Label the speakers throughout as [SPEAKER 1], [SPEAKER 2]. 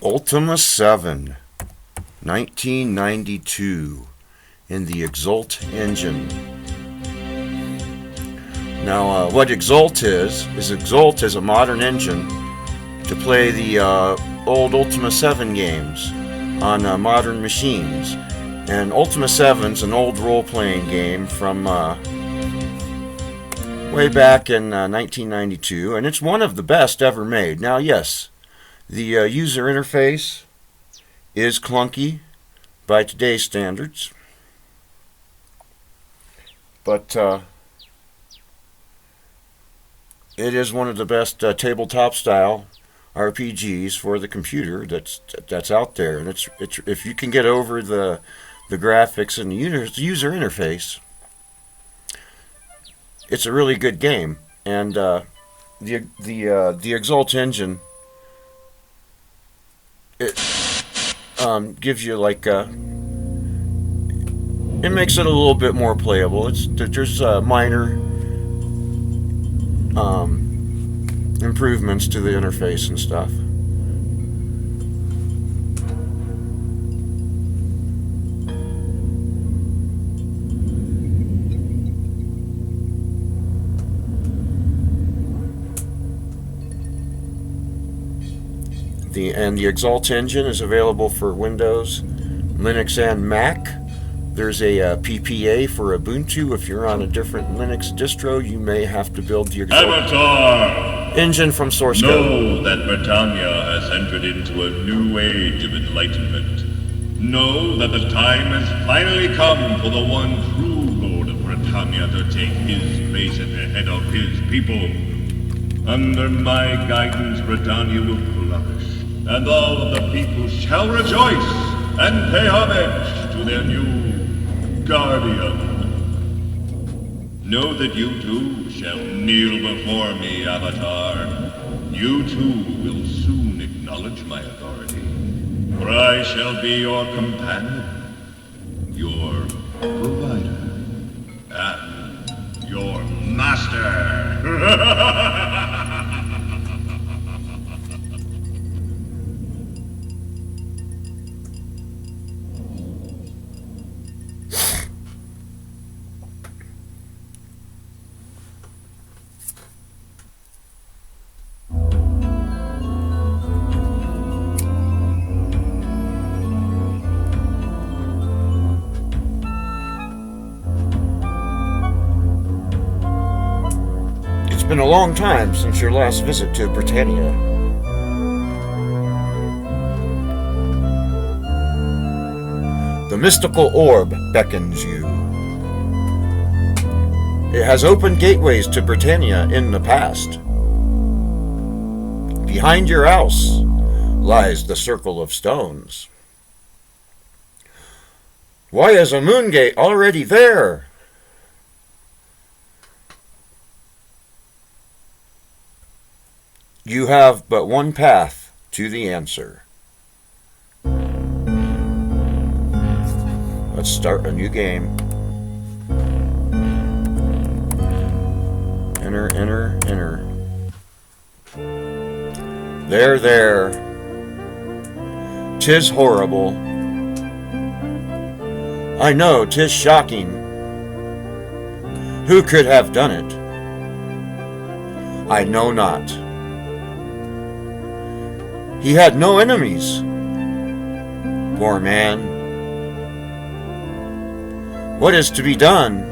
[SPEAKER 1] Ultima 7, 1992, in the Exult engine. Now, what Exult is Exult is a modern engine to play the old Ultima 7 games on modern machines. And Ultima 7's an old role-playing game from way back in 1992, and it's one of the best ever made. Now, yes, the user interface is clunky by today's standards, but it is one of the best tabletop style RPGs for the computer that's out there. And it's if you can get over the graphics and the user interface, it's a really good game. And the Exult engine, it gives you like it makes it a little bit more playable. There's minor improvements to the interface and stuff. The Exult engine is available for Windows, Linux, and Mac. There's a PPA for Ubuntu. If you're on a different Linux distro, you may have to build the Exult engine from source code.
[SPEAKER 2] Know that Britannia has entered into a new age of enlightenment. Know that the time has finally come for the one true Lord of Britannia to take his place at the head of his people. Under my guidance, Britannia will flourish, and all of the people shall rejoice and pay homage to their new guardian. Know that you too shall kneel before me, Avatar. You too will soon acknowledge my authority, for I shall be your companion, your provider, and your master.
[SPEAKER 1] It's been a long time since your last visit to Britannia. The mystical orb beckons you. It has opened gateways to Britannia in the past. Behind your house lies the Circle of Stones. Why is a moon gate already there? You have but one path to the answer. Let's start a new game. Enter, enter, enter. There. 'Tis horrible. I know, 'tis shocking. Who could have done it? I know not. He had no enemies. Poor man. What is to be done?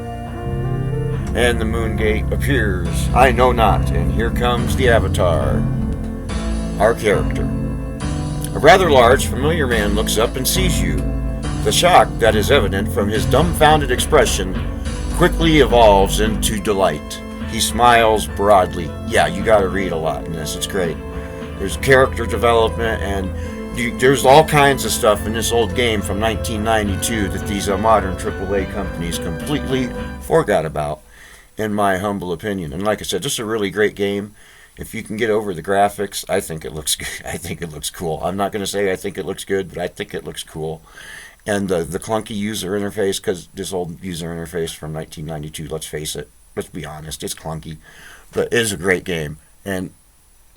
[SPEAKER 1] And the moon gate appears. I know not. And here comes the Avatar, our character. A rather large, familiar man looks up and sees you. The shock that is evident from his dumbfounded expression quickly evolves into delight. He smiles broadly. Yeah, you gotta read a lot in this. It's great. There's character development, and there's all kinds of stuff in this old game from 1992 that these modern AAA companies completely forgot about, in my humble opinion. And like I said, this is a really great game. If you can get over the graphics, I think it looks good. I think it looks cool. I'm not going to say I think it looks good, but I think it looks cool. And the clunky user interface, because this old user interface from 1992, let's face it, let's be honest, it's clunky, but it is a great game. And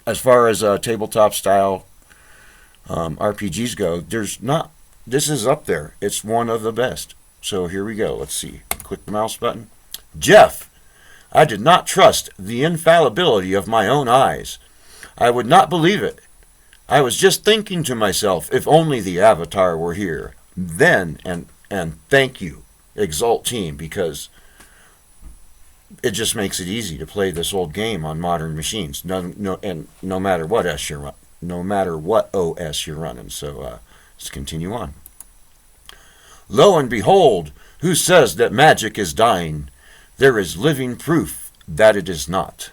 [SPEAKER 1] as far as tabletop style RPGs go, this is up there. It's one of the best. So here we go. Let's see. Click the mouse button. Jeff, I did not trust the infallibility of my own eyes. I would not believe it. I was just thinking to myself, if only the Avatar were here. Then, and thank you, Exult team, because it just makes it easy to play this old game on modern machines. No matter what OS you're running. So let's continue on. Lo and behold, who says that magic is dying? There is living proof that it is not.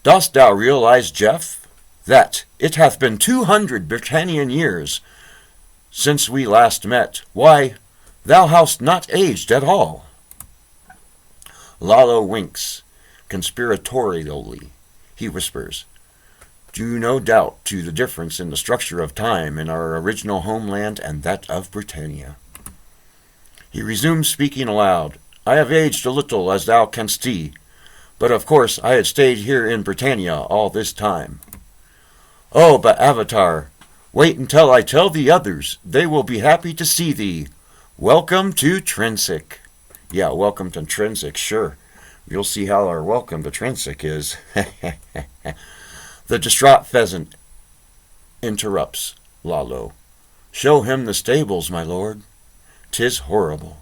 [SPEAKER 1] Dost thou realize, Jeff, that it hath been 200 Britannian years since we last met? Why, thou hast not aged at all. Lalo winks conspiratorially. He whispers, due no doubt to the difference in the structure of time in our original homeland and that of Britannia. He resumes speaking aloud. I have aged a little, as thou canst see, but of course I had stayed here in Britannia all this time. Oh, but Avatar, wait until I tell the others. They will be happy to see thee. Welcome to Trinsic. Yeah, welcome to Trinsic, sure. You'll see how our welcome to Trinsic is. The distraught pheasant interrupts Lalo. Show him the stables, my lord. 'Tis horrible.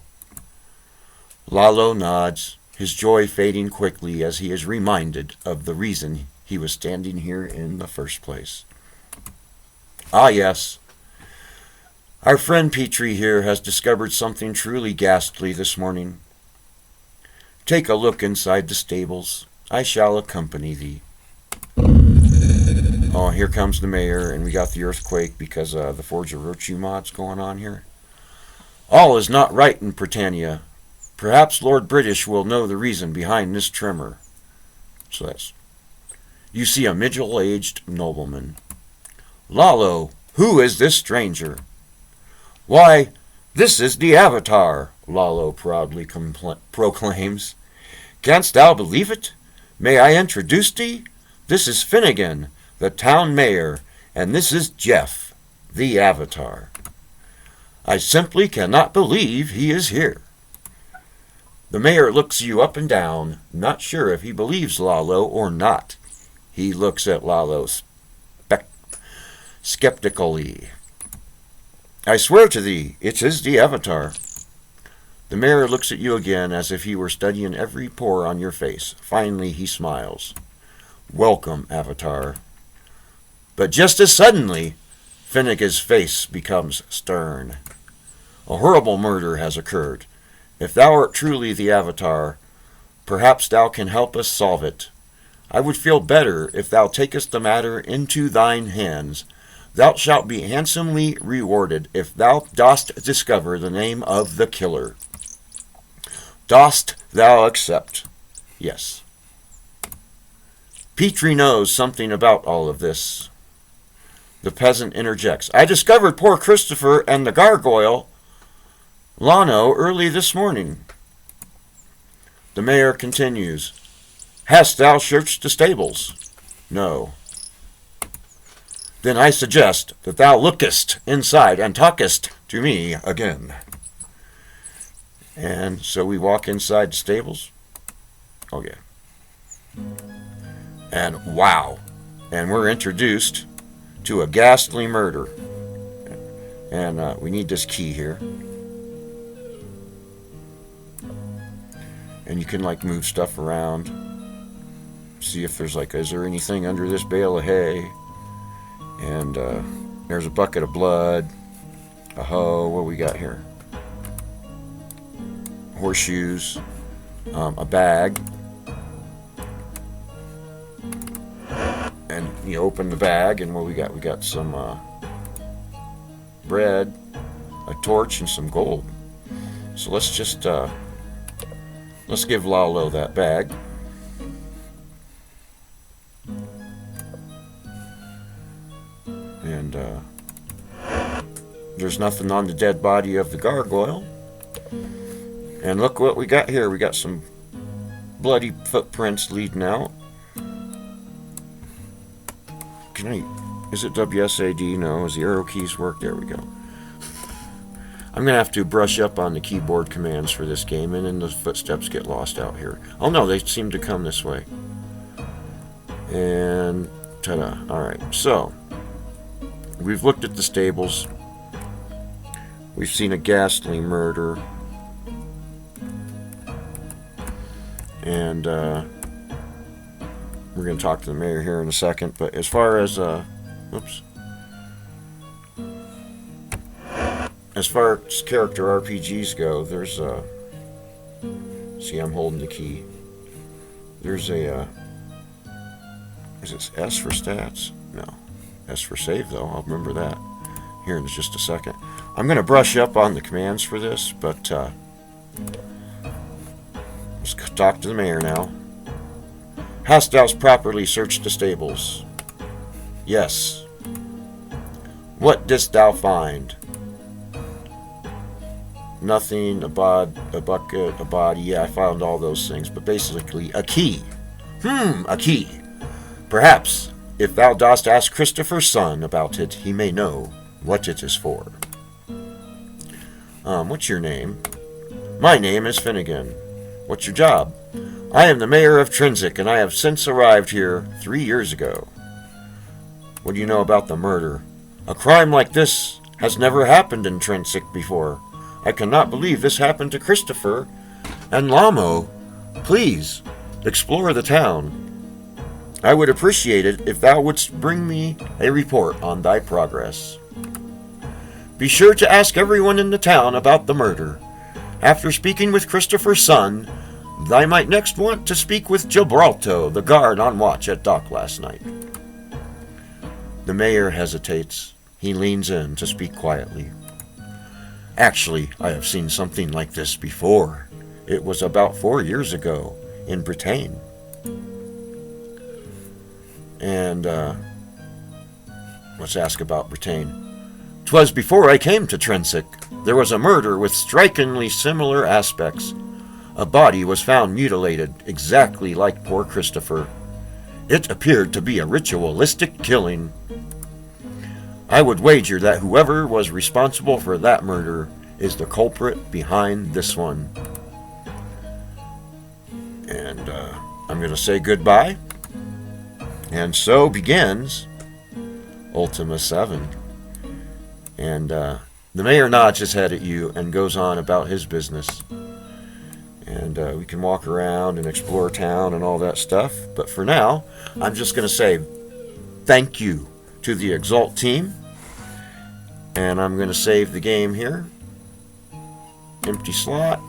[SPEAKER 1] Lalo nods, his joy fading quickly as he is reminded of the reason he was standing here in the first place. Ah, yes. Our friend Petrie here has discovered something truly ghastly this morning. Take a look inside the stables. I shall accompany thee. Oh, here comes the mayor, and we got the earthquake because the Forge of Virtue mod's going on here. All is not right in Britannia. Perhaps Lord British will know the reason behind this tremor. So that's... You see a middle-aged nobleman. Lalo, who is this stranger? Why, this is the Avatar, Lalo proudly proclaims. Canst thou believe it? May I introduce thee? This is Finnegan, the town mayor, and this is Jeff, the Avatar. I simply cannot believe he is here. The mayor looks you up and down, not sure if he believes Lalo or not. He looks at Lalo skeptically. I swear to thee, it is the Avatar. The mayor looks at you again as if he were studying every pore on your face. Finally, he smiles. Welcome, Avatar. But just as suddenly, Finnegan's face becomes stern. A horrible murder has occurred. If thou art truly the Avatar, perhaps thou can help us solve it. I would feel better if thou takest the matter into thine hands. Thou shalt be handsomely rewarded if thou dost discover the name of the killer. Dost thou accept? Yes. Petrie knows something about all of this. The peasant interjects. I discovered poor Christopher and the gargoyle Lano early this morning. The mayor continues. Hast thou searched the stables? No. Then I suggest that thou lookest inside and talkest to me again. And so we walk inside the stables. Oh, yeah. And wow. And we're introduced to a ghastly murder. And we need this key here. And you can like move stuff around. See if there's like, is there anything under this bale of hay? And there's a bucket of blood. A hoe. What we got here? Horseshoes. A bag. And you open the bag, and what we got? We got some bread, a torch, and some gold. So let's just let's give Lalo that bag. And there's nothing on the dead body of the gargoyle. And look what we got here. We got some bloody footprints leading out. Can I Is it WSAD? No. Is the arrow keys work? There we go. I'm going to have to brush up on the keyboard commands for this game, and then the footsteps get lost out here. Oh no, they seem to come this way. And ta-da. Alright, so we've looked at the stables. We've seen a ghastly murder. And we're going to talk to the mayor here in a second. But as far as as far as character RPGs go, there's see, I'm holding the key. There's a is it S for stats? No. S for save, though. I'll remember that here in just a second. I'm going to brush up on the commands for this, but let's talk to the mayor now. Hast thou properly searched the stables? Yes. What didst thou find? Nothing, a bucket, a body. Yeah, I found all those things, but basically a key. A key. Perhaps, if thou dost ask Christopher's son about it, he may know what it is for. What's your name? My name is Finnegan. What's your job? I am the mayor of Trinsic, and I have since arrived here 3 years ago. What do you know about the murder? A crime like this has never happened in Trinsic before. I cannot believe this happened to Christopher and Lamo. Please, explore the town. I would appreciate it if thou wouldst bring me a report on thy progress. Be sure to ask everyone in the town about the murder. After speaking with Christopher's son, thou might next want to speak with Gibralto, the guard on watch at dock last night. The mayor hesitates. He leans in to speak quietly. Actually, I have seen something like this before. It was about 4 years ago in Bretagne. And let's ask about Bretagne. 'Twas before I came to Trinsic. There was a murder with strikingly similar aspects. A body was found mutilated, exactly like poor Christopher. It appeared to be a ritualistic killing. I would wager that whoever was responsible for that murder is the culprit behind this one. And I'm going to say goodbye. And so begins Ultima 7. And the mayor nods his head at you and goes on about his business. And we can walk around and explore town and all that stuff. But for now, I'm just going to say thank you to the Exult team. And I'm going to save the game here. Empty slot.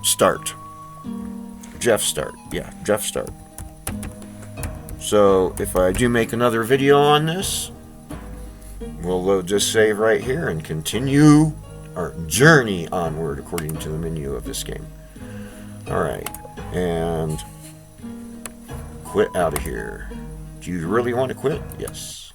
[SPEAKER 1] Start. Jeff start. Yeah, Jeff start. So if I do make another video on this, we'll load this save right here and continue our journey onward according to the menu of this game. Alright, and quit out of here. Do you really want to quit? Yes.